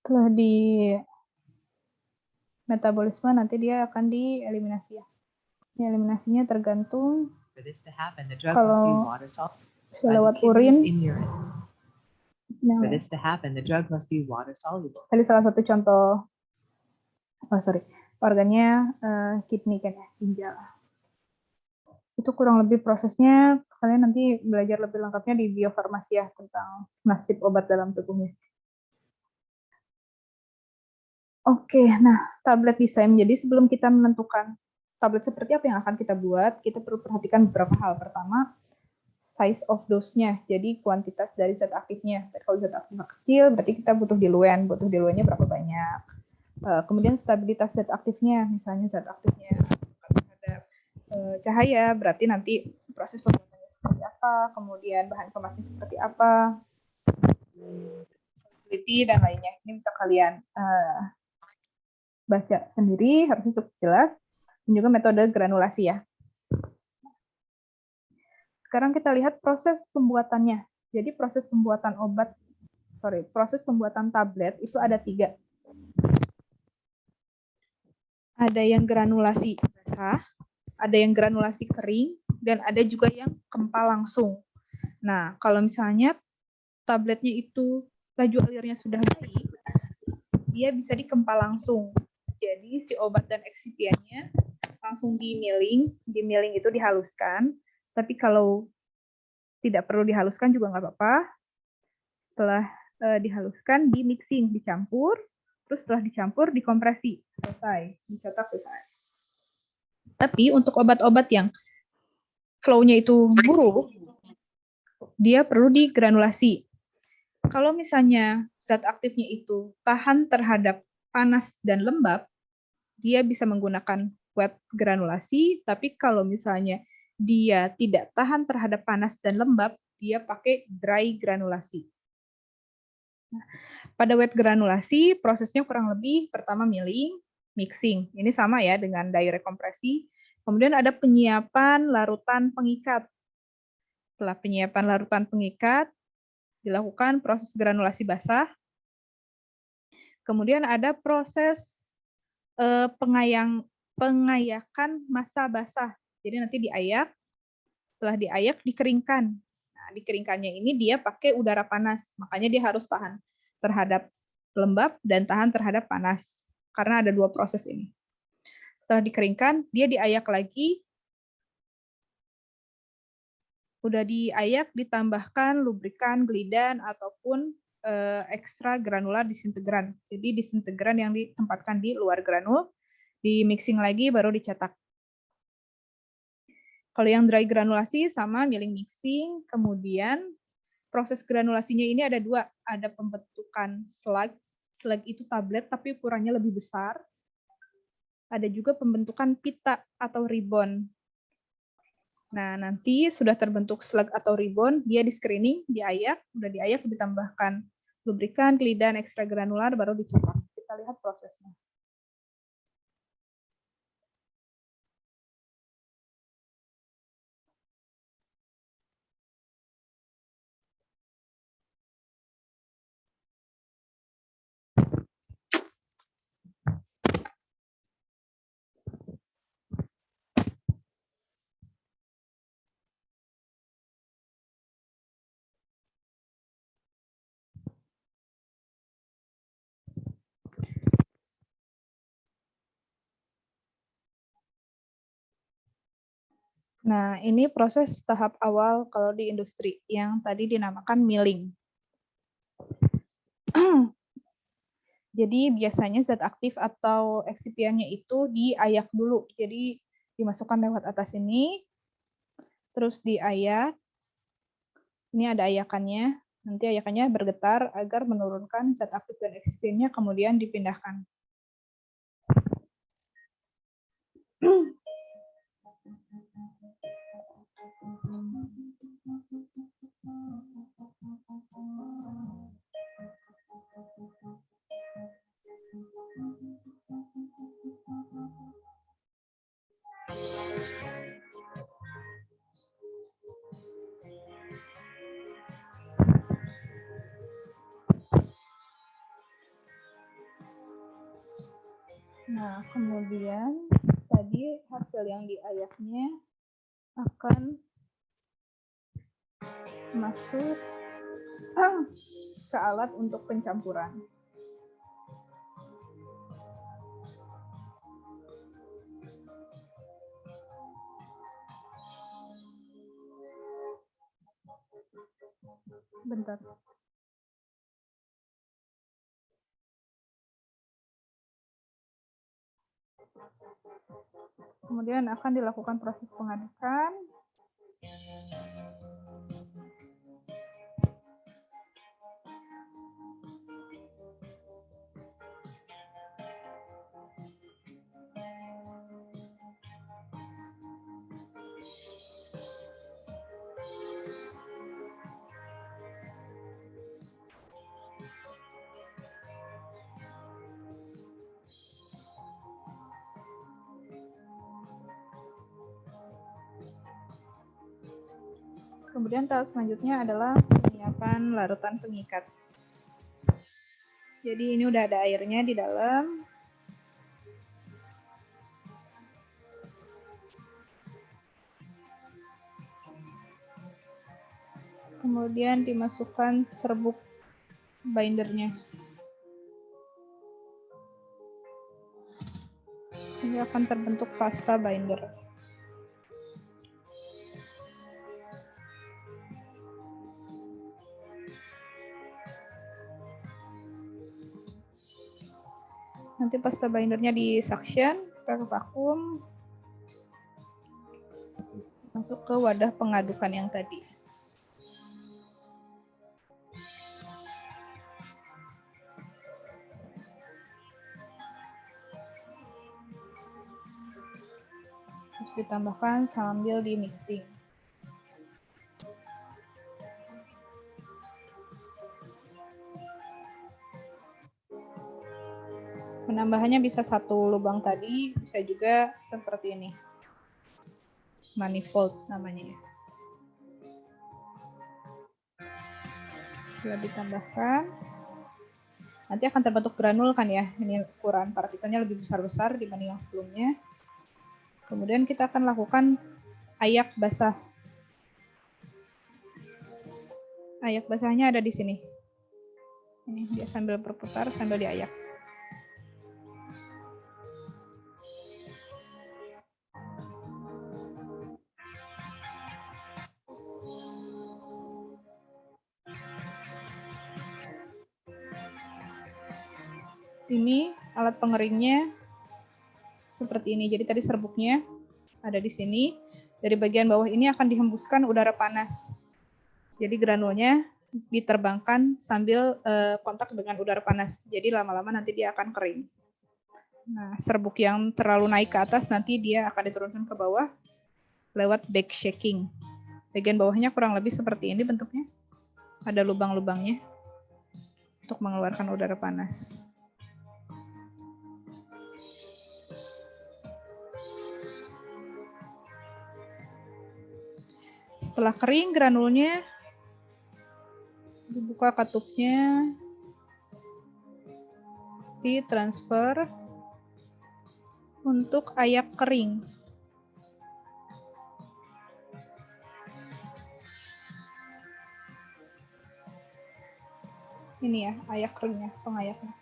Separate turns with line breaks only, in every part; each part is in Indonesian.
Setelah di metabolisme nanti dia akan dieliminasi ya. Eliminasinya tergantung kalau bisa lewat urin.
For this to happen, the drug must be water soluble.
Tadi salah satu contoh, organnya kidney kan ya, ginjal. Itu kurang lebih prosesnya, kalian nanti belajar lebih lengkapnya di biofarmasi ya, tentang nasib obat dalam tubuhnya. Oke, nah tablet desain. Jadi sebelum kita menentukan tablet seperti apa yang akan kita buat, kita perlu perhatikan beberapa hal. Pertama, size of dose-nya, jadi kuantitas dari zat aktifnya. Kalau zat aktifnya kecil, berarti kita butuh diluent. Butuh diluennya berapa banyak. Kemudian stabilitas zat aktifnya, misalnya zat aktifnya terhadap cahaya, berarti nanti proses pembuatannya seperti apa, kemudian bahan kemasnya seperti apa, dan lainnya. Ini bisa kalian baca sendiri, harusnya cukup jelas. Dan juga metode granulasi ya. Sekarang kita lihat proses pembuatannya. Jadi proses pembuatan proses pembuatan tablet itu ada 3. Ada yang granulasi basah, ada yang granulasi kering, dan ada juga yang kempal langsung. Nah, kalau misalnya tabletnya itu laju alirnya sudah baik, dia bisa dikempal langsung. Jadi si obat dan eksipiennya langsung di milling itu dihaluskan. Tapi kalau tidak perlu dihaluskan juga nggak apa-apa. Setelah dihaluskan, di mixing, dicampur, terus setelah dicampur, dikompresi, selesai, dicetak, selesai. Tapi untuk obat-obat yang flow-nya itu buruk, dia perlu digranulasi. Kalau misalnya zat aktifnya itu tahan terhadap panas dan lembab, dia bisa menggunakan wet granulasi, tapi kalau misalnya dia tidak tahan terhadap panas dan lembab, dia pakai dry granulasi. Nah, pada wet granulasi, prosesnya kurang lebih pertama milling, mixing. Ini sama ya dengan direct kompresi. Kemudian ada penyiapan larutan pengikat. Setelah penyiapan larutan pengikat, dilakukan proses granulasi basah. Kemudian ada proses pengayakan massa basah. Jadi nanti diayak, setelah diayak dikeringkan. Nah, dikeringkannya ini dia pakai udara panas, makanya dia harus tahan terhadap lembab dan tahan terhadap panas, karena ada 2 proses ini. Setelah dikeringkan, dia diayak lagi, udah diayak, ditambahkan lubrikan, glidan, ataupun ekstra granular disintegran. Jadi disintegran yang ditempatkan di luar granul, di mixing lagi baru dicetak. Kalau yang dry granulasi sama milling mixing, kemudian proses granulasinya ini ada 2, ada pembentukan slag itu tablet tapi ukurannya lebih besar, ada juga pembentukan pita atau ribbon. Nah, nanti sudah terbentuk slag atau ribbon, dia di screening, diayak, udah diayak, ditambahkan lubrikan, glidan, ekstra granular, baru dicetak. Kita lihat prosesnya. Nah, ini proses tahap awal kalau di industri yang tadi dinamakan milling. Jadi biasanya zat aktif atau eksipiennya itu diayak dulu. Jadi dimasukkan lewat atas ini, terus diayak. Ini ada ayakannya. Nanti ayakannya bergetar agar menurunkan zat aktif dan eksipiennya, kemudian dipindahkan. Nah, kemudian tadi hasil yang diayaknya akan masuk ke alat untuk pencampuran. Bentar. Kemudian akan dilakukan proses pengadukan. Kemudian tahap selanjutnya adalah penyiapan larutan pengikat. Jadi ini udah ada airnya di dalam. Kemudian dimasukkan serbuk bindernya. Ini akan terbentuk pasta binder. Nanti pasta bindernya di suction, pakai vakum, masuk ke wadah pengadukan yang tadi. Terus ditambahkan sambil di mixing. Penambahannya bisa satu lubang tadi, bisa juga seperti ini. Manifold namanya. Setelah ditambahkan, nanti akan terbentuk granul kan ya. Ini ukuran partikelnya lebih besar-besar dibanding yang sebelumnya. Kemudian kita akan lakukan ayak basah. Ayak basahnya ada di sini. Ini dia sambil berputar, sambil diayak. Ini alat pengeringnya seperti ini. Jadi tadi serbuknya ada di sini. Dari bagian bawah ini akan dihembuskan udara panas. Jadi granulnya diterbangkan sambil kontak dengan udara panas. Jadi lama-lama nanti dia akan kering. Nah, serbuk yang terlalu naik ke atas nanti dia akan diturunkan ke bawah lewat back shaking. Bagian bawahnya kurang lebih seperti ini bentuknya. Ada lubang-lubangnya untuk mengeluarkan udara panas. Setelah kering granulnya, dibuka katupnya, ditransfer untuk ayak kering. Ini ya, ayak keringnya, pengayaknya.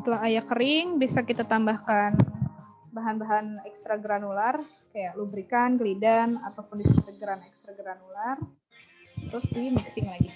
Setelah ayak kering, bisa kita tambahkan bahan-bahan ekstra granular, kayak lubrikan, glidan, ataupun disinfektan ekstra granular. Terus di mixing lagi.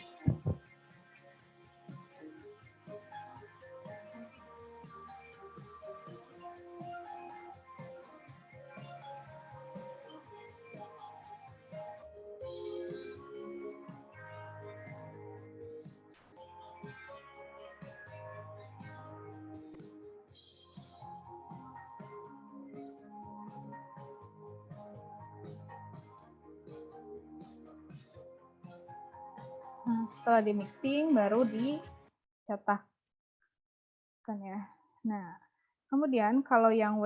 Nah, setelah di mixing baru dicetak kan ya. Nah, kemudian kalau yang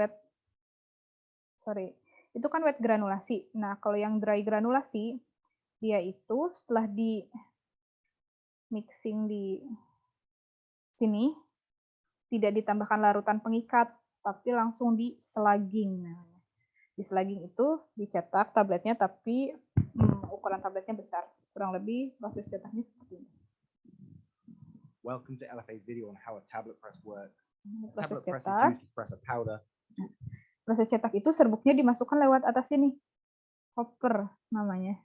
itu kan wet granulasi. Nah, kalau yang dry granulasi dia itu setelah mixing di sini, tidak ditambahkan larutan pengikat, tapi langsung di slugging. Nah, di slugging itu dicetak tabletnya, tapi ukuran tabletnya besar. Kurang lebih proses cetaknya seperti ini.
Welcome to LFA's video on how a tablet press works. A
Proses
tablet press is
cetak.
used to press a powder.
Proses cetak itu serbuknya dimasukkan lewat atas sini. Hopper namanya.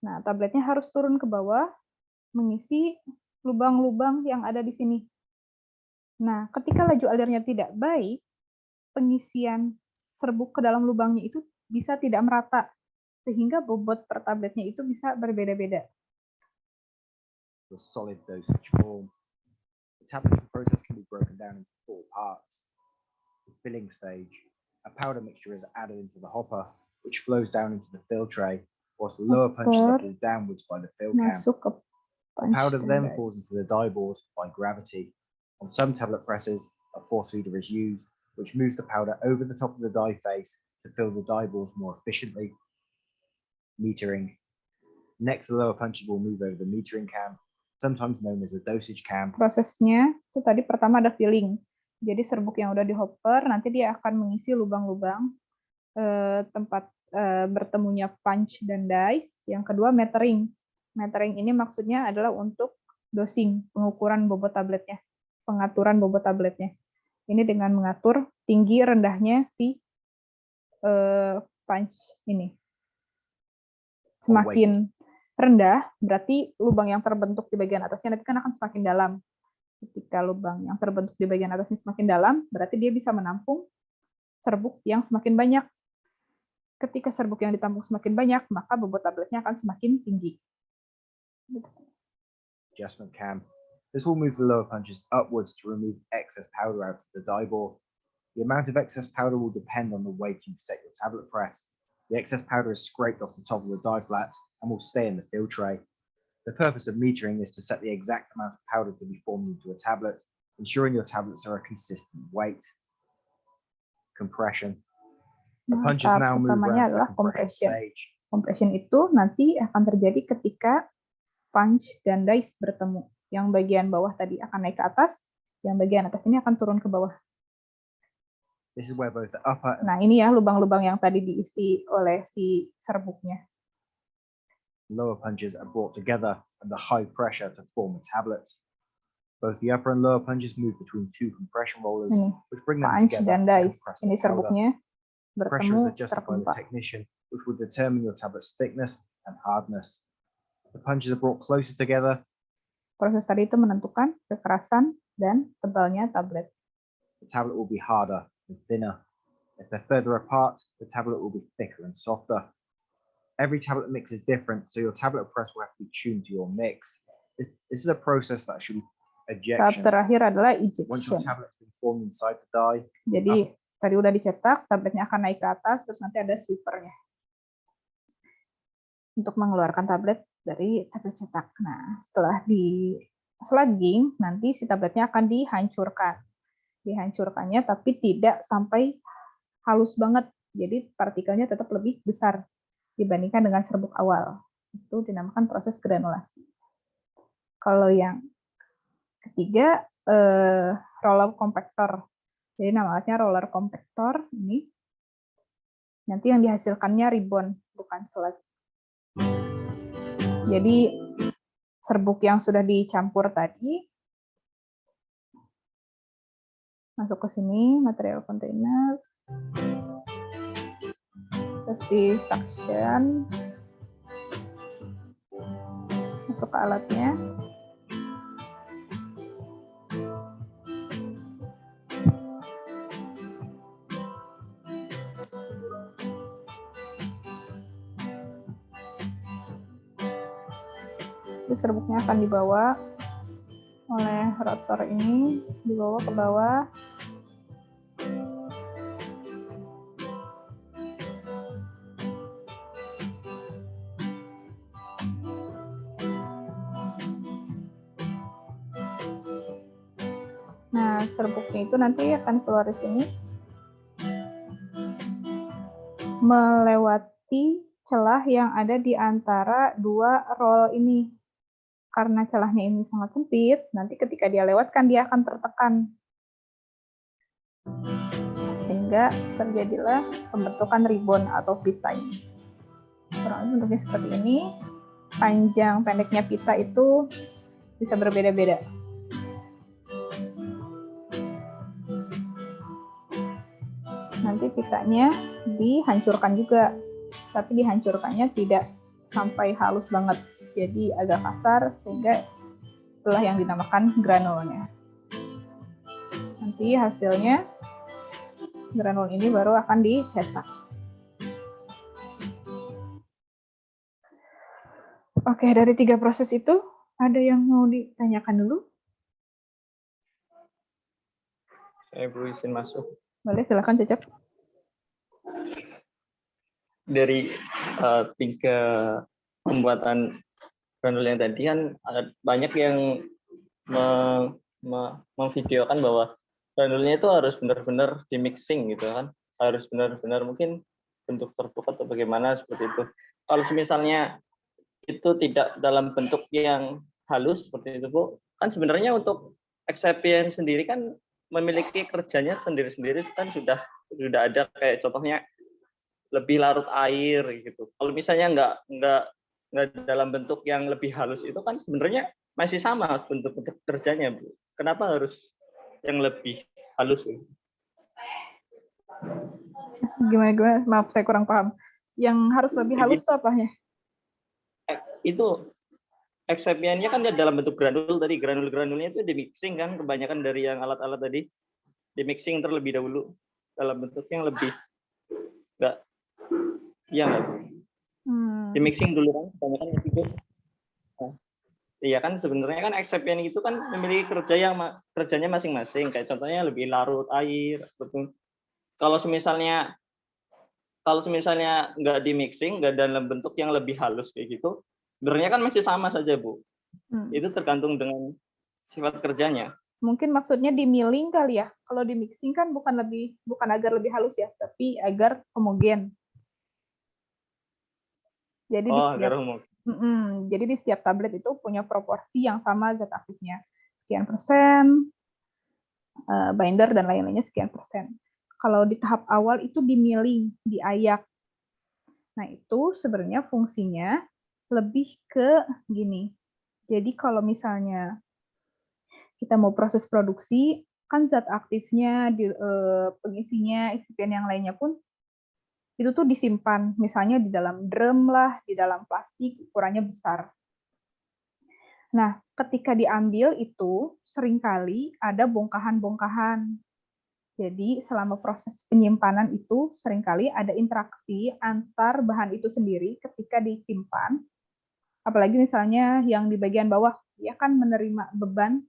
Nah, tabletnya harus turun ke bawah, mengisi lubang-lubang yang ada di sini. Nah, ketika laju alirnya tidak baik, pengisian serbuk ke dalam lubangnya itu bisa tidak merata, sehingga bobot per tabletnya itu bisa berbeda-beda.
The solid dosage form. The tableting process can be broken down into 4 parts. The filling stage. A powder mixture is added into the hopper, which flows down into the fill tray, whilst the lower punches are pulled downwards by the fill can.
Masuk ke
The powder then falls into the die board by gravity. On some tablet presses, a force feeder is used, which moves the powder over the top of the die face to fill the die balls more efficiently. Metering. Next, the lower punches will move over the metering can, sometimes known as a dosage can.
Prosesnya itu tadi pertama ada filling. Jadi serbuk yang udah di hopper nanti dia akan mengisi lubang-lubang tempat bertemunya punch dan dice. Yang kedua metering. Metering ini maksudnya adalah untuk dosing, pengukuran bobot tabletnya, pengaturan bobot tabletnya. Ini dengan mengatur tinggi rendahnya si punch ini. Semakin rendah, berarti lubang yang terbentuk di bagian atasnya nanti kan akan semakin dalam. Ketika lubang yang terbentuk di bagian atasnya semakin dalam, berarti dia bisa menampung serbuk yang semakin banyak. Ketika serbuk yang ditampung semakin banyak, maka bobot tabletnya akan semakin tinggi.
Adjustment can. This will move the lower punches upwards to remove excess powder out of the die ball. The amount of excess powder will depend on the weight you set your tablet press. The excess powder is scraped off the top of the die flat and will stay in the fill tray. The purpose of metering is to set the exact amount of powder to be formed into a tablet, ensuring your tablets are a consistent weight. Compression. The punches now move around to the compression stage.
Compression itu nanti akan terjadi ketika punch dan dice bertemu. Yang bagian bawah tadi akan naik ke atas, yang bagian atas ini akan turun ke bawah.
This is where both the upper
Nah, ini ya lubang-lubang yang tadi diisi oleh si serbuknya.
Lower punches are brought together under high pressure to form a tablet. Both the upper and lower punches move between 2 compression rollers, which bring them
punch
together
dan
and
dice.
compress
Ini
the powder.
serbuknya
Pressure is
bertemu
adjusted by the
terkempak.
technician, which will determine your tablet's thickness and hardness. The punches are brought closer together.
Proses tadi itu menentukan kekerasan dan tebalnya tablet.
The tablet will be harder and thinner. If they're further apart, the tablet will be thicker and softer. Every tablet mix is different, so your tablet press will have to be tuned to your mix. This is a process that should be
Tahap
ejection.
terakhir adalah
Once your
ejection.
tablet's been formed inside the die,
Jadi tadi udah dicetak, tabletnya akan naik ke atas, terus nanti ada sweepernya untuk mengeluarkan tablet dari tablet cetak. Nah, setelah di slugging, nanti si tabletnya akan dihancurkan. Dihancurkannya tapi tidak sampai halus banget, jadi partikelnya tetap lebih besar dibandingkan dengan serbuk awal. Itu dinamakan proses granulasi. Kalau yang ketiga, roller compactor. Jadi namanya roller compactor ini. Nanti yang dihasilkannya ribbon, bukan slug. Jadi serbuk yang sudah dicampur tadi masuk ke sini, material container, terus di suction, masuk ke alatnya. Jadi serbuknya akan dibawa oleh rotor ini, dibawa ke bawah. Nah, serbuknya itu nanti akan keluar di sini, melewati celah yang ada di antara dua roll ini. karena celahnya ini sangat sempit, nanti ketika dia lewatkan dia akan tertekan. Sehingga terjadilah pembentukan ribbon atau pita ini. Kurang lebih bentuknya seperti ini. Panjang pendeknya pita itu bisa berbeda-beda. Nanti pitanya dihancurkan juga, tapi dihancurkannya tidak sampai halus banget, jadi agak kasar sehingga itulah yang dinamakan granulnya. Nanti hasilnya granul ini baru akan dicetak. Oke, dari 3 proses itu ada yang mau ditanyakan dulu?
Saya Bu izin masuk.
Boleh, silakan Cecep.
Dari 3 pembuatan granul yang tadi kan banyak yang memvideokan bahwa granulnya itu harus benar-benar di mixing gitu kan, harus benar-benar mungkin bentuk tertutup atau bagaimana seperti itu. Kalau misalnya itu tidak dalam bentuk yang halus seperti itu Bu, kan sebenarnya untuk excipient sendiri kan memiliki kerjanya sendiri-sendiri, kan sudah ada kayak contohnya lebih larut air gitu. Kalau misalnya nggak dalam bentuk yang lebih halus itu kan sebenarnya masih sama bentuk kerjanya Bu. Kenapa harus yang lebih halus?
Gimana? Maaf, saya kurang paham. Yang harus lebih halus itu apanya?
Itu excipientnya kan dia dalam bentuk granul tadi. Granul-granulnya itu di mixing kan, kebanyakan dari yang alat-alat tadi di mixing terlebih dahulu dalam bentuk yang lebih enggak. Iya enggak? Di mixing dulu kan kebanyakan itu. Iya kan sebenarnya kan excipient itu kan memiliki kerjanya masing-masing. Kayak contohnya lebih larut air, betul. Kalau misalnya nggak di mixing, nggak dalam bentuk yang lebih halus kayak gitu, sebenarnya kan masih sama saja Bu. Itu tergantung dengan sifat kerjanya.
Mungkin maksudnya di milling kali ya. Kalau di mixing kan bukan agar lebih halus ya, tapi agar homogen. Jadi jadi di setiap tablet itu punya proporsi yang sama zat aktifnya. Sekian persen, binder dan lain-lainnya sekian persen. Kalau di tahap awal itu di milling, diayak. Nah, itu sebenarnya fungsinya lebih ke gini. Jadi kalau misalnya kita mau proses produksi, kan zat aktifnya, pengisinya, excipient yang lainnya pun itu tuh disimpan, misalnya di dalam drum lah, di dalam plastik, ukurannya besar. Nah, ketika diambil itu seringkali ada bongkahan-bongkahan. Jadi selama proses penyimpanan itu seringkali ada interaksi antar bahan itu sendiri ketika disimpan. Apalagi misalnya yang di bagian bawah, dia kan menerima beban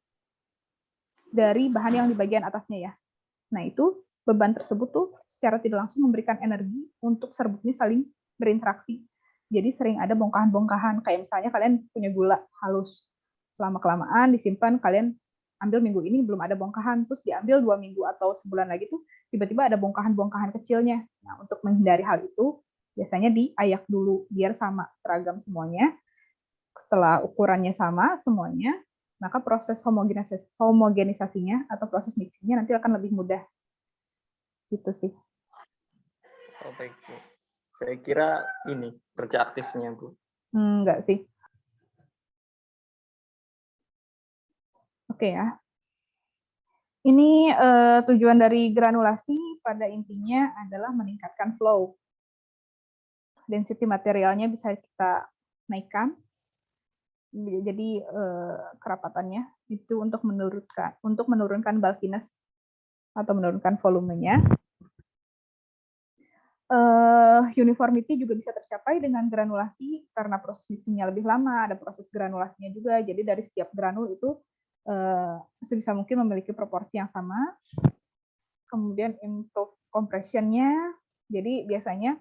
dari bahan yang di bagian atasnya ya. Nah, itu beban tersebut tuh secara tidak langsung memberikan energi untuk serbuk ini saling berinteraksi. Jadi sering ada bongkahan-bongkahan, kayak misalnya kalian punya gula halus. Lama-kelamaan disimpan, kalian ambil minggu ini belum ada bongkahan, terus diambil 2 minggu atau sebulan lagi tuh tiba-tiba ada bongkahan-bongkahan kecilnya. Nah, untuk menghindari hal itu, biasanya diayak dulu biar sama, seragam semuanya. Setelah ukurannya sama semuanya, maka proses homogenisasinya atau proses mixingnya nanti akan lebih mudah. Gitu sih.
Oh, baik, Bu. Saya kira ini kerja aktifnya, Bu.
Enggak sih. Oke ya. Ini tujuan dari granulasi pada intinya adalah meningkatkan flow. Density materialnya bisa kita naikkan. Jadi kerapatannya itu untuk menurunkan bulkiness atau menurunkan volumenya. Uniformity juga bisa tercapai dengan granulasi karena proses mixingnya lebih lama, ada proses granulasinya juga. Jadi dari setiap granul itu sebisa mungkin memiliki proporsi yang sama. Kemudian improve compression-nya. Jadi biasanya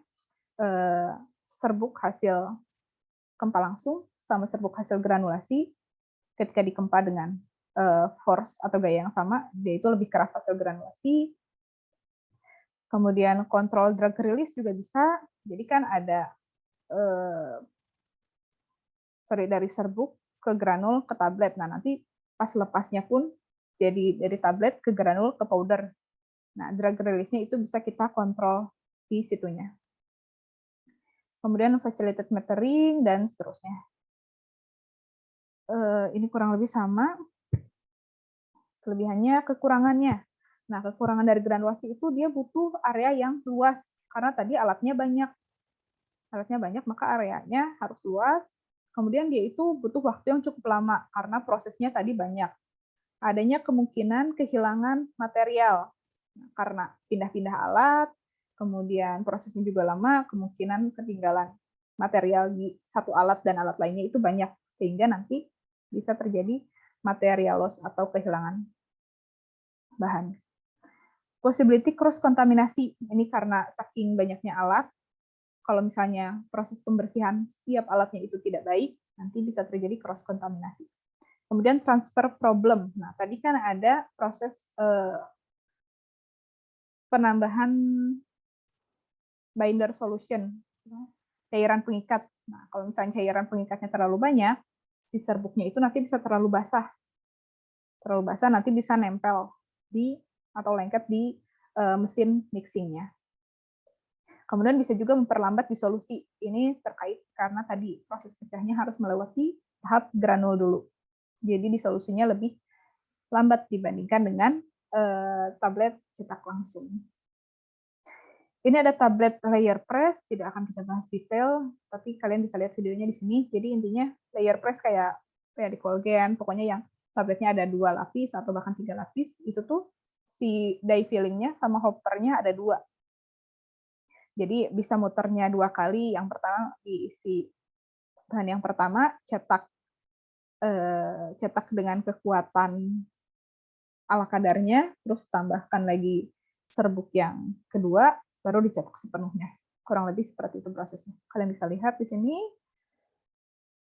serbuk hasil kempa langsung sama serbuk hasil granulasi ketika dikempa dengan force atau gaya yang sama, dia itu lebih keras hasil granulasi. Kemudian kontrol drag release juga bisa. Jadi kan ada dari serbuk ke granul ke tablet. Nah, nanti pas lepasnya pun jadi dari tablet ke granul ke powder. Nah, drug release-nya itu bisa kita kontrol di situnya. Kemudian facilitated metering dan seterusnya. Ini kurang lebih sama. Kelebihannya, kekurangannya. Nah, kekurangan dari granulasi itu dia butuh area yang luas karena tadi alatnya banyak. Alatnya banyak, maka areanya harus luas. Kemudian dia itu butuh waktu yang cukup lama karena prosesnya tadi banyak. Adanya kemungkinan kehilangan material karena pindah-pindah alat, kemudian prosesnya juga lama, kemungkinan ketinggalan material di satu alat dan alat lainnya itu banyak, sehingga nanti bisa terjadi material loss atau kehilangan bahan. Possibility cross kontaminasi, ini karena saking banyaknya alat, kalau misalnya proses pembersihan setiap alatnya itu tidak baik, nanti bisa terjadi cross kontaminasi. Kemudian transfer problem. Nah, tadi kan ada proses penambahan binder solution, cairan pengikat. Nah, kalau misalnya cairan pengikatnya terlalu banyak, si serbuknya itu nanti bisa terlalu basah. Terlalu basah nanti bisa nempel di atau lengket di mesin mixingnya. Kemudian bisa juga memperlambat disolusi. Ini terkait karena tadi proses pecahnya harus melewati tahap granul dulu. Jadi disolusinya lebih lambat dibandingkan dengan tablet cetak langsung. Ini ada tablet layer press, tidak akan kita bahas detail, tapi kalian bisa lihat videonya di sini. Jadi intinya layer press kayak di Colgate, pokoknya yang tabletnya ada 2 lapis atau bahkan 3 lapis, itu tuh si die fillingnya sama hoppernya ada 2. Jadi bisa muternya 2 kali. Yang pertama diisi bahan yang pertama, cetak dengan kekuatan ala kadarnya, terus tambahkan lagi serbuk yang kedua, baru dicetak sepenuhnya. Kurang lebih seperti itu prosesnya. Kalian bisa lihat di sini.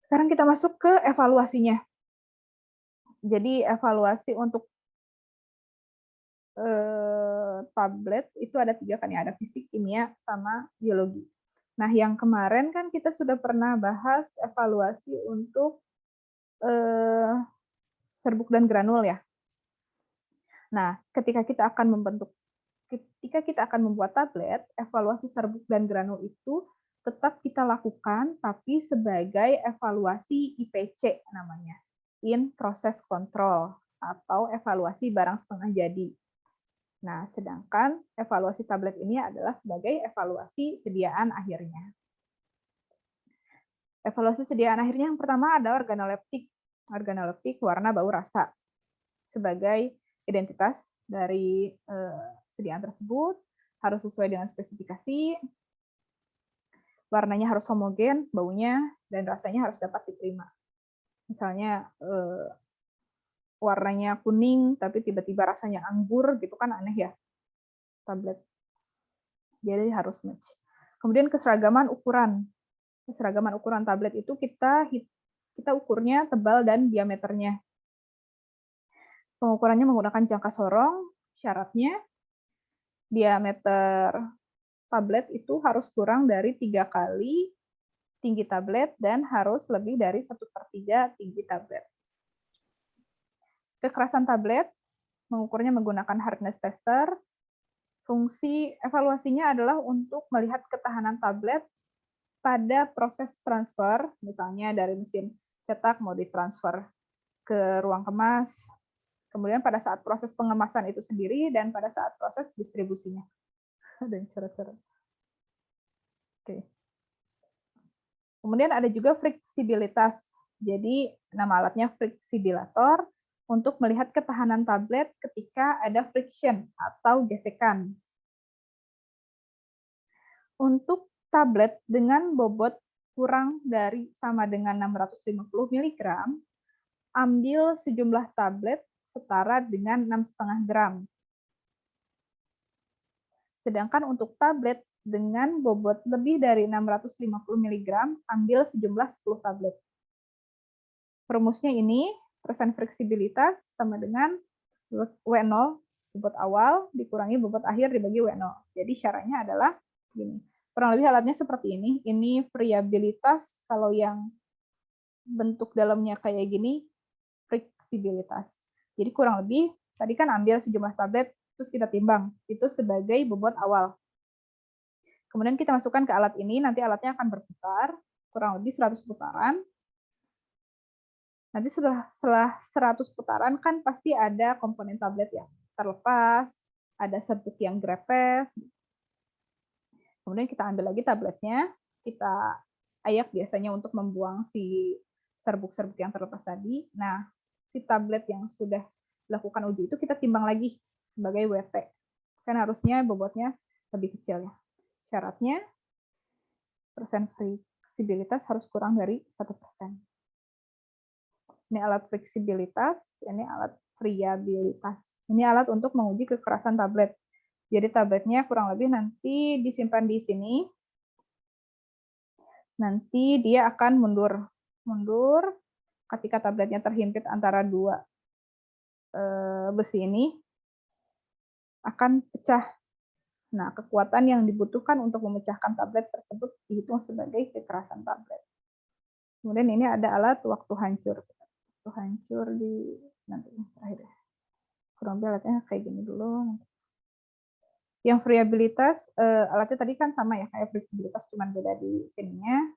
Sekarang kita masuk ke evaluasinya. Jadi evaluasi untuk tablet itu ada 3 kan ya, ada fisik, kimia, sama biologi. Nah, yang kemarin kan kita sudah pernah bahas evaluasi untuk serbuk dan granul ya. Nah, ketika kita akan membuat tablet, evaluasi serbuk dan granul itu tetap kita lakukan, tapi sebagai evaluasi IPC namanya, in process control, atau evaluasi barang setengah jadi. Nah, sedangkan evaluasi tablet ini adalah sebagai evaluasi sediaan akhirnya. Evaluasi sediaan akhirnya yang pertama ada organoleptik. Organoleptik warna, bau, rasa. Sebagai identitas dari sediaan tersebut, harus sesuai dengan spesifikasi, warnanya harus homogen, baunya, dan rasanya harus dapat diterima. Misalnya, warnanya kuning, tapi tiba-tiba rasanya anggur, gitu kan aneh ya, tablet. Jadi harus match. Kemudian keseragaman ukuran. Keseragaman ukuran tablet itu kita ukurnya tebal dan diameternya. Pengukurannya menggunakan jangka sorong, syaratnya diameter tablet itu harus kurang dari 3 kali tinggi tablet dan harus lebih dari 1/3 tinggi tablet. Kekerasan tablet, mengukurnya menggunakan hardness tester. Fungsi evaluasinya adalah untuk melihat ketahanan tablet pada proses transfer, misalnya dari mesin cetak mau ditransfer ke ruang kemas, kemudian pada saat proses pengemasan itu sendiri, dan pada saat proses distribusinya. Ada yang coret-coret. Oke. Kemudian ada juga fleksibilitas. Jadi nama alatnya fleksibilator untuk melihat ketahanan tablet ketika ada friction atau gesekan. Untuk tablet dengan bobot kurang dari sama dengan 650 mg, ambil sejumlah tablet setara dengan 6,5 gram. Sedangkan untuk tablet dengan bobot lebih dari 650 mg, ambil sejumlah 10 tablet. Rumusnya ini, persen fleksibilitas sama dengan W0, bobot awal, dikurangi bobot akhir dibagi W0. Jadi syaratnya adalah gini. Kurang lebih alatnya seperti ini. Ini variabilitas, kalau yang bentuk dalamnya kayak gini, fleksibilitas. Jadi kurang lebih, tadi kan ambil sejumlah tablet, terus kita timbang. Itu sebagai bobot awal. Kemudian kita masukkan ke alat ini, nanti alatnya akan berputar, kurang lebih 100 putaran. Nanti setelah 100 putaran kan pasti ada komponen tablet yang terlepas, ada serbuk yang grepes. Kemudian kita ambil lagi tabletnya, kita ayak biasanya untuk membuang si serbuk-serbuk yang terlepas tadi. Nah, si tablet yang sudah dilakukan uji itu kita timbang lagi sebagai WT. Kan harusnya bobotnya lebih kecil ya. Syaratnya persen fleksibilitas harus kurang dari 1%. Ini alat fleksibilitas, ini alat friabilitas. Ini alat untuk menguji kekerasan tablet. Jadi tabletnya kurang lebih nanti disimpan di sini. Nanti dia akan mundur. Mundur ketika tabletnya terhimpit antara dua besi ini akan pecah. Nah, kekuatan yang dibutuhkan untuk memecahkan tablet tersebut dihitung sebagai kekerasan tablet. Kemudian ini ada alat waktu hancur. Waktu hancur di nanti terakhir. Kurang lebih alatnya kayak gini dulu. Yang friabilitas, alatnya tadi kan sama ya, kayak fleksibilitas, cuman beda di sininya.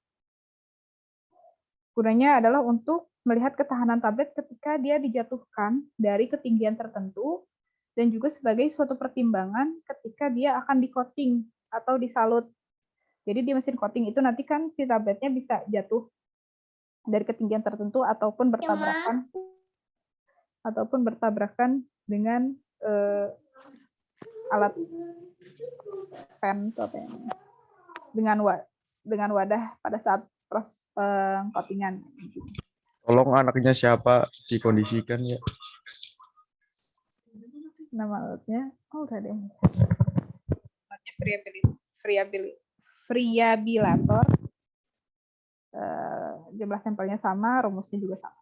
Gunanya adalah untuk melihat ketahanan tablet ketika dia dijatuhkan dari ketinggian tertentu, dan juga sebagai suatu pertimbangan ketika dia akan di-coating atau disalut. Jadi di mesin coating itu nanti kan si tabletnya bisa jatuh dari ketinggian tertentu ataupun bertabrakan dengan alat pen atau apa ya, dengan wadah pada saat proses pengcoatingan.
Tolong anaknya siapa dikondisikan ya.
Nama alatnya, udah deh. Alatnya friabilator. Jumlah sampelnya sama, rumusnya juga sama.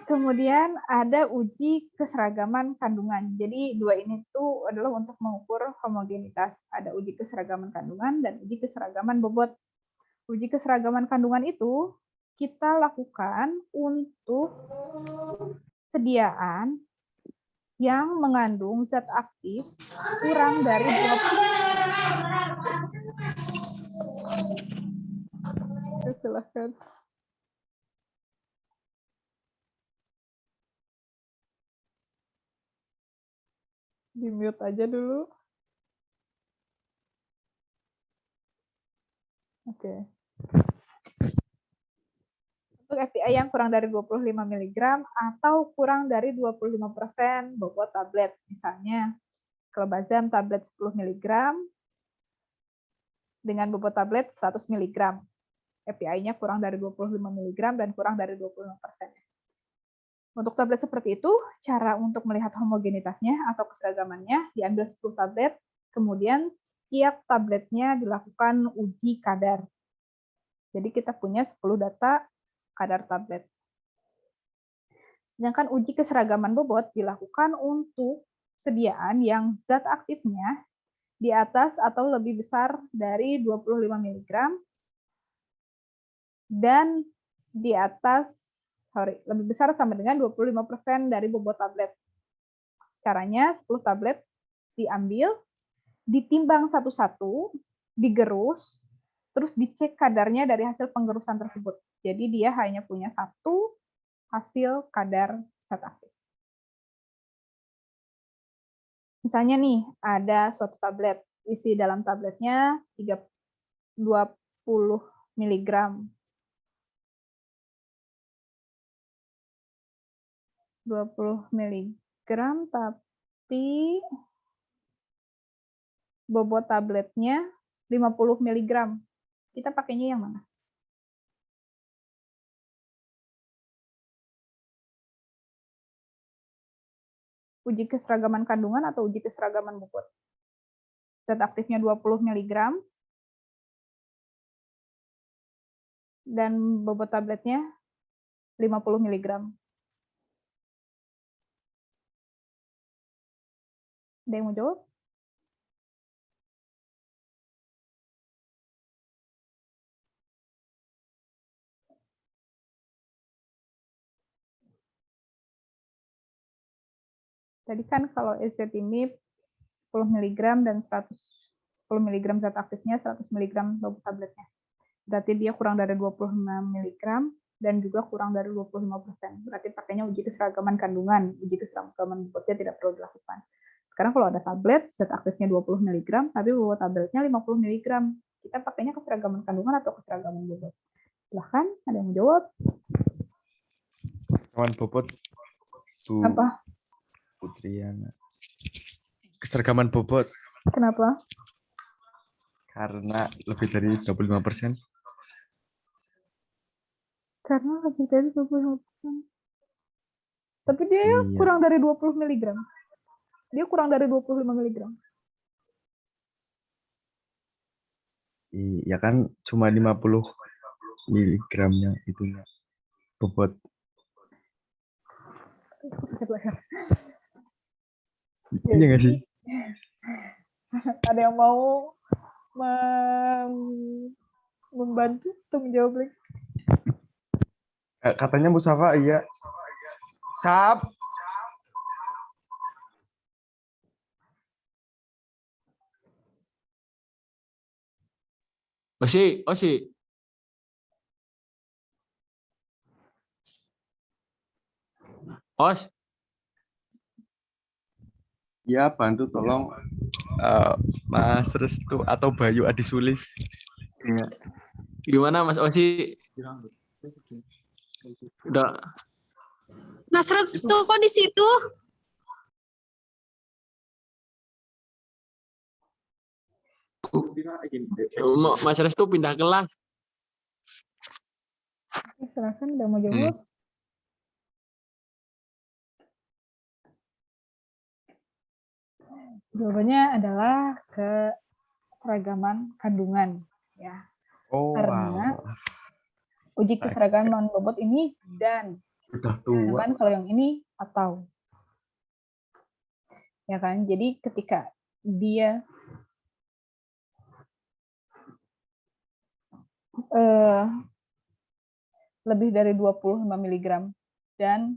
Kemudian ada uji keseragaman kandungan. Jadi dua ini tuh adalah untuk mengukur homogenitas. Ada uji keseragaman kandungan dan uji keseragaman bobot. Uji keseragaman kandungan itu kita lakukan untuk sediaan yang mengandung zat aktif kurang dari 20. Silahkan. Di-mute aja dulu. Oke. Untuk FPI yang kurang dari 25 mg atau kurang dari 25% bobot tablet. Misalnya, clobazam tablet 10 mg dengan bobot tablet 100 mg. FPI-nya kurang dari 25 mg dan kurang dari 25%. Untuk tablet seperti itu, cara untuk melihat homogenitasnya atau keseragamannya, diambil 10 tablet, kemudian tiap tabletnya dilakukan uji kadar. Jadi kita punya 10 data kadar tablet. Sedangkan uji keseragaman bobot dilakukan untuk sediaan yang zat aktifnya di atas atau lebih besar dari 25 mg dan di atas lebih besar sama dengan 25% dari bobot tablet. Caranya 10 tablet diambil, ditimbang satu-satu, digerus, terus dicek kadarnya dari hasil penggerusan tersebut. Jadi dia hanya punya satu hasil kadar zat aktif. Misalnya nih, ada suatu tablet, isi dalam tabletnya 20 mg. 20 mg, tapi bobot tabletnya 50 mg. Kita pakainya yang mana? Uji keseragaman kandungan atau uji keseragaman bobot? Zat aktifnya 20 mg dan bobot tabletnya 50 mg. Ada yang mau jawab? Tadi kan kalau ezetimibe 10 mg dan 10 mg zat aktifnya, 100 mg bobot tabletnya. Berarti dia kurang dari 25 mg dan juga kurang dari 25%. Berarti pakainya uji keseragaman kandungan, uji keseragaman bobotnya tidak perlu dilakukan. Sekarang kalau ada tablet, zat aktifnya 20 mg, tapi bobot tabletnya 50 mg. Kita pakainya keseragaman kandungan atau keseragaman bobot? Silahkan, ada yang menjawab.
Kawan bobot Bu
Apa?
Putriana. Keseragaman bobot
Kenapa?
karena lebih dari 25%.
Karena lebih dari 25%. Tapi dia
Iya.
kurang dari 20 mg. Dia kurang dari 25 mg.
Iya kan cuma 50 mg-nya itunya bobot.
Sakit leher.
Iya nggak sih?
Ada yang mau membantu untuk menjawab lagi?
Katanya Musafa iya. Sap.
Osi. Os,
Ya bantu tolong Mas Restu atau Bayu Adisulis.
ya. Gimana Mas Osi? Udah
Mas Restu kok di situ?
Mas Restu pindah kelas.
Silakan, udah mau jawab. Jawabannya adalah keseragaman kandungan, ya.
Oh,
Karena
wow.
uji keseragaman bobot ini dan,
Udah tua.
sedangkan kalau yang ini atau, ya kan? Jadi ketika dia lebih dari 25 mg dan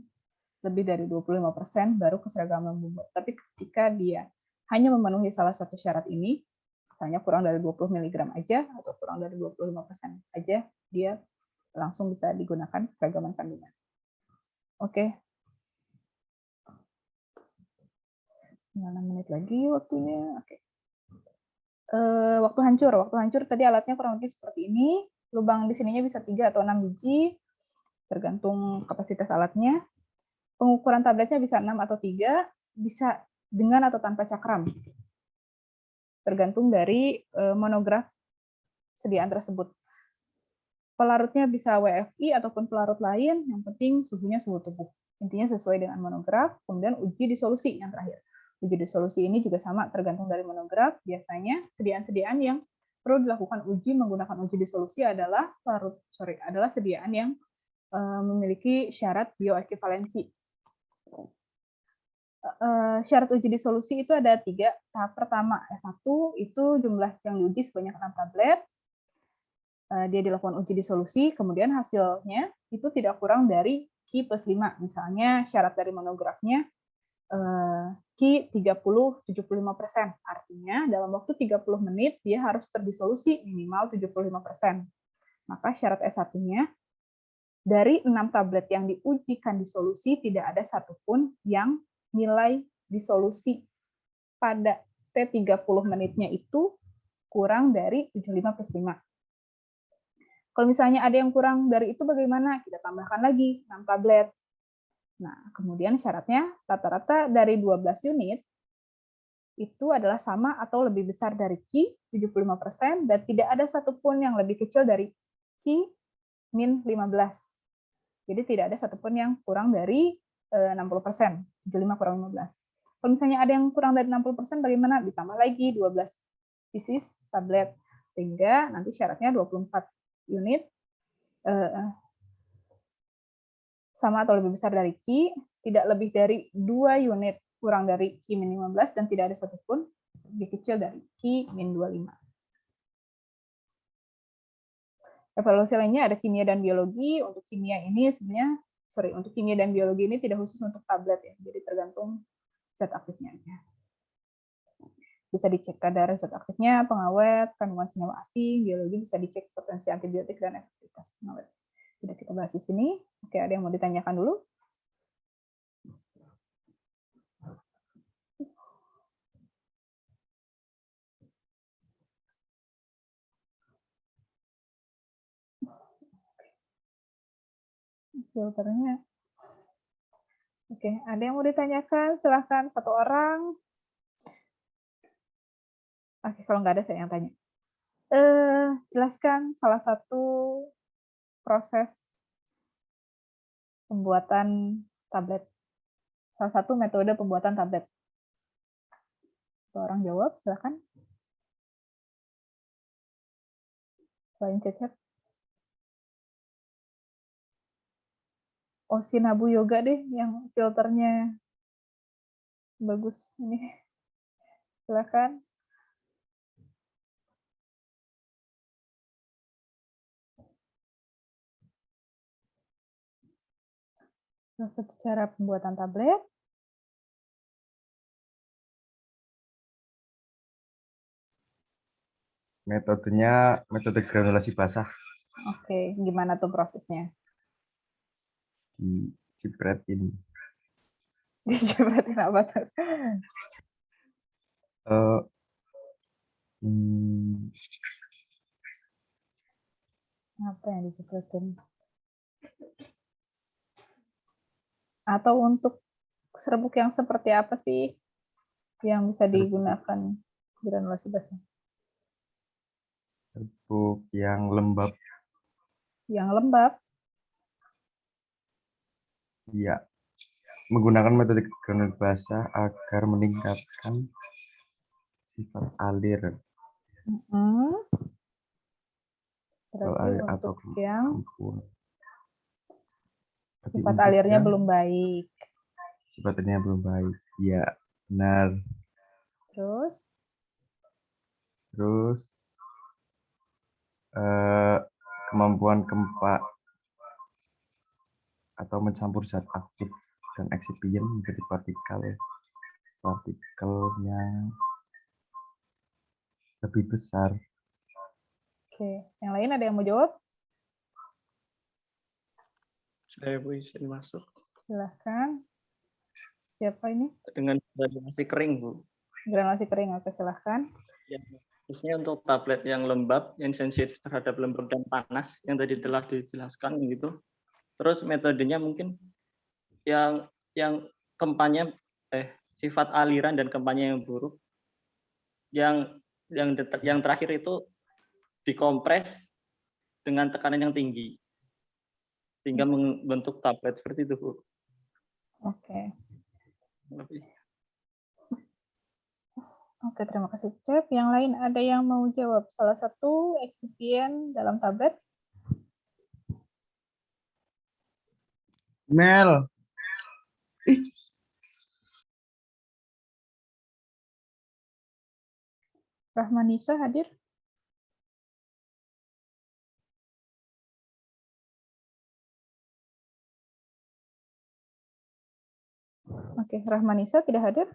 lebih dari 25% baru keseragaman bobot. Tapi ketika dia hanya memenuhi salah satu syarat ini, misalnya kurang dari 20 mg aja atau kurang dari 25% aja, dia langsung bisa digunakan keseragaman kandungan. Oke. 9 menit lagi waktunya. Oke. Waktu hancur tadi alatnya kurang lebih seperti ini. Lubang di sininya bisa 3 atau 6 biji, tergantung kapasitas alatnya. Pengukuran tabletnya bisa 6 atau 3, bisa dengan atau tanpa cakram. Tergantung dari monograf sediaan tersebut. Pelarutnya bisa WFI ataupun pelarut lain, yang penting suhunya suhu tubuh. Intinya sesuai dengan monograf, kemudian uji disolusi yang terakhir. Uji disolusi ini juga sama, tergantung dari monograf. Biasanya sediaan-sediaan yang perlu dilakukan uji menggunakan uji disolusi adalah adalah sediaan yang memiliki syarat bioekivalensi. Syarat uji disolusi itu ada 3. Tahap pertama, S1, itu jumlah yang diuji sebanyak 6 tablet. Dia dilakukan uji disolusi, kemudian hasilnya itu tidak kurang dari Ki plus 5. Misalnya syarat dari monografnya Ki 30-75%. Artinya dalam waktu 30 menit dia harus terdisolusi minimal 75%. Maka syarat S1-nya, dari 6 tablet yang diujikan disolusi, tidak ada satupun yang nilai disolusi pada T30 menitnya itu kurang dari 75 plus 5. Kalau misalnya ada yang kurang dari itu bagaimana? Kita tambahkan lagi 6 tablet. Nah, kemudian syaratnya rata-rata dari 12 unit itu adalah sama atau lebih besar dari Ki 75% dan tidak ada satupun yang lebih kecil dari Ki min 15. Jadi tidak ada satupun yang kurang dari 60%, 75 kurang 15. Kalau misalnya ada yang kurang dari 60%, bagaimana? Ditambah lagi 12 pieces tablet, sehingga nanti syaratnya 24 unit sama atau lebih besar dari Ki, tidak lebih dari 2 unit kurang dari Ki min 15, dan tidak ada satupun lebih kecil dari Ki min 25. Evaluasi lainnya ada kimia dan biologi. Untuk kimia ini sebenarnya, untuk kimia dan biologi ini tidak khusus untuk tablet ya, jadi tergantung zat aktifnya aja. Bisa dicek kadar zat aktifnya, pengawet, kandungan senyawa asing, biologi, bisa dicek potensi antibiotik dan efektivitas pengawet. Sudah kita bahas di sini. Oke, ada yang mau ditanyakan dulu? Filternya. Oke, ada yang mau ditanyakan? Silahkan satu orang. Oke, kalau nggak ada saya yang tanya. Jelaskan salah satu proses pembuatan tablet. Salah satu metode pembuatan tablet. Satu orang jawab, silahkan. Selain Cecep. Oh, Sinabu Yoga deh, yang filternya bagus. Ini, silahkan. Salah satu cara pembuatan tablet.
Metodenya metode granulasi basah.
Oke, gimana tuh prosesnya?
Dicipratin.
Dijepretin apa tuh?
Eh, hmm,
Apa yang dijepretin? Atau untuk serbuk yang seperti apa sih yang bisa digunakan granulasi basah?
serbuk yang lembab.
Yang lembab.
Iya. Menggunakan metode granulasi basah agar meningkatkan sifat alir
Berarti
air atau
untuk yang
kemampuan. Tapi
sifat
untuk
alirnya
yang
belum baik.
sifat alirnya belum baik. Iya, benar.
Terus
Terus kemampuan kempa atau mencampur zat aktif dan eksipien menjadi partikel yang lebih besar.
oke, yang lain ada yang mau jawab?
Saya bisa masuk
Silahkan. Siapa ini?
dengan granulasi kering, Bu.
Granulasi kering, oke silahkan.
Ya, khususnya untuk tablet yang lembab, yang sensitif terhadap lembab dan panas, yang tadi telah dijelaskan gitu. Terus metodenya mungkin yang kempanya sifat aliran dan kempanya yang buruk. Yang terakhir itu dikompres dengan tekanan yang tinggi sehingga membentuk tablet seperti itu, Bu.
Oke.
Lebih.
Oke, terima kasih, Cep. Yang lain ada yang mau jawab? Salah satu eksipien dalam tablet?
Mel,
Rahmanisa hadir? Oke, Rahmanisa tidak hadir?